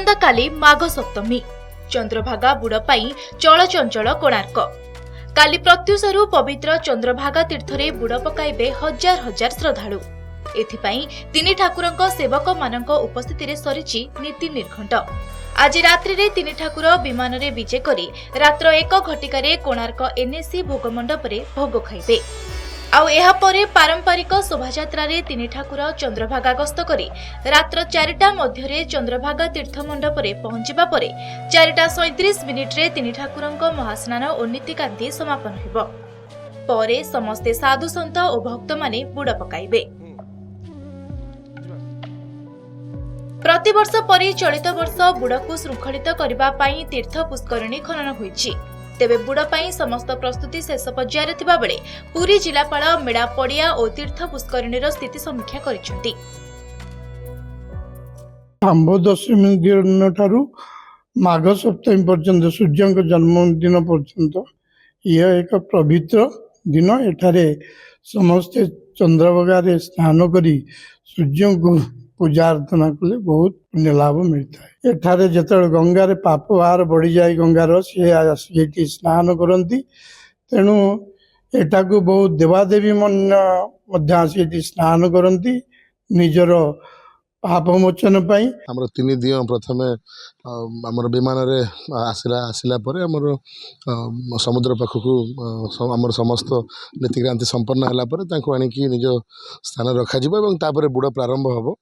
आसंता काली माघ सप्तमी चंद्रभागा बुड़ पाई चलचंचल कोणार्क। काली प्रत्युषरु पवित्र चंद्रभागा तीर्थरे बुड़ पकाइबे हजार हजार श्रद्धालु। एथिपाई तिनि ठाकुरंक सेवक मानक उपस्थिति रे सरिछि नीति निर्घंट। आज रात्रि रे तिनि ठाकुर विमान रे विजे करी रात्र 1 घटिकारे कोणार्क एनएसी भोग मंडप रे भोग खाइबे। आउ एहा परे पारंपरिक शोभायात्रा रे तिनि ठाकुर चंद्रभागा गस्त करी रात्र 4टा मध्यरे चंद्रभागा तीर्थ मंडप रे पहुंचिबा परे 4:37 मिनिट रे तिनि ठाकुरंक महास्नान और नीतिकांति समापन हेबो। परे समस्ते साधु संत और भक्त माने बुड़ पकाइबे। प्रतिवर्ष परि चलित वर्ष बुड़कू श्रृंखलित करबा पई तीर्थ पुष्करणी खनन होईछि। तेबे बुड़ पई समस्त प्रस्तुति शेष पर्यायर थिबा बेले पुरी जिलापाल मेड़ा पड़िया और तीर्थ पुष्करणीर स्थिति समीक्षा करिसेंति। आंभ दशमी दिन ठारू माघ सप्तमी पर्यंत सूर्य जन्मदिन पर्यंत यह एक पवित्र दिन। एठारे समस्ते चंद्रभागा स्नान करी सूर्य को पूजा अर्चना कले बहुत पुण्य लाभ मिलता है। एठारे जेतବେଳେ गंगारे पाप बाहर बढ़ी जाए गंगार सी स्नान करती तेणु एटाकू बहुत देवादेवी मन स्नान करती निजर पाप मोचन पाई। हमर 3 दिन प्रथम हमर विमान रे आसिला परे हमर समुद्र पाखकू हमर समस्त नीतिक्रांति संपन्न हला परे तांको आनी की निज स्थान रखा जिवो एवं तापरे बुड़ प्रारंभ हबो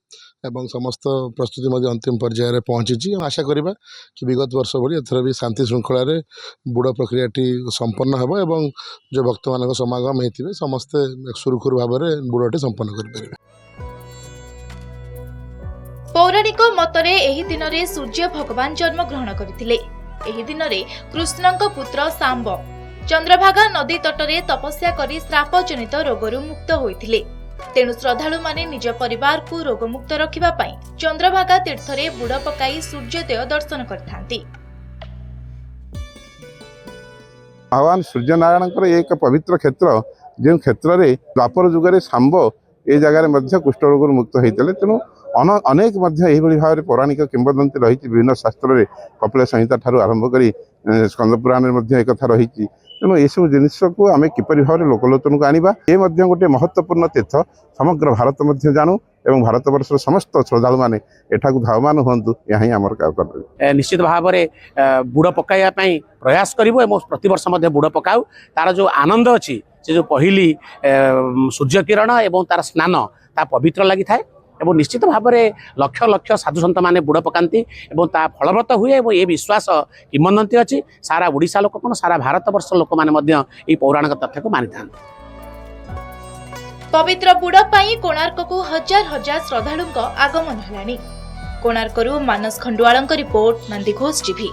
एवं समस्त प्रस्तुति मध्ये अंतिम पर्याय रे पहुंची। आशा करिबा कि विगत वर्ष भली एथर भी शांति श्रृंखला रे बुड़ प्रक्रियाटी संपन्न हबो एवं जो भक्त मानक समागम हेतिबे समस्त सुरखुर भाव रे बुड़टी संपन्न करि परिबे। पौराणिक मतरे एही दिन रे सूर्य भगवान जन्म ग्रहण करथिले। एही दिन रे कृष्णंक पुत्र सांब चंद्रभागा नदी तटरे तपस्या करी श्राप जनित रोगरु मुक्त होइथिले। तेणु श्रद्धालु माने निज परिवार को रोगमुक्त रखिबा पई चंद्रभागा तीर्थरे बुड़ पकाई सूर्योदय दर्शन करथांती। भगवान सूर्यनारायण एक पवित्र क्षेत्र जो क्षेत्र में द्वापर जुगे सांब ए जगार कुष्ठ रोग मुक्त होते। तेणु अनेक भाव में पौराणिक किंवदंती रही विभिन्न शास्त्र में कपिल संहिता ठारू आरंभ कर स्कंद पुराण में एक कथा रही। तेणु ये सब जिनिस को आम किपरि भाव में लोकलोचन को आनिबा ये गोटे महत्वपूर्ण तीर्थ समग्र भारत मध्य जानू एवं भारत वर्ष समस्त श्रद्धालु माने एठाकू धावमान हुंतु यही आमर कर्तव्य। निश्चित भाव में बुड़ पकाइया प्रयास करिवो एवं प्रतिवर्ष मध्य बुड़ पकाऊ। तार जो आनंद अच्छी से जो पहली सूर्य किरण एवं तार स्नान ता पवित्र लगी थाए एवं निश्चित भाव में लक्ष लक्ष साधु सन्त माने बुड़ पकाती एवं ता फलवत हुए एवं ये विश्वास किंवदंती अच्छी सारा ओडिशा लोक कौन सारा भारत वर्ष लोक माने पौराणिक तथ्य को मानि था। पवित्र बुड़ पाई कोणार्क को हजार हजार श्रद्धालुंक आगमन हेलानी। कोणार्करू मानस खंडुआलंक रिपोर्ट नंदीघोष टीवी।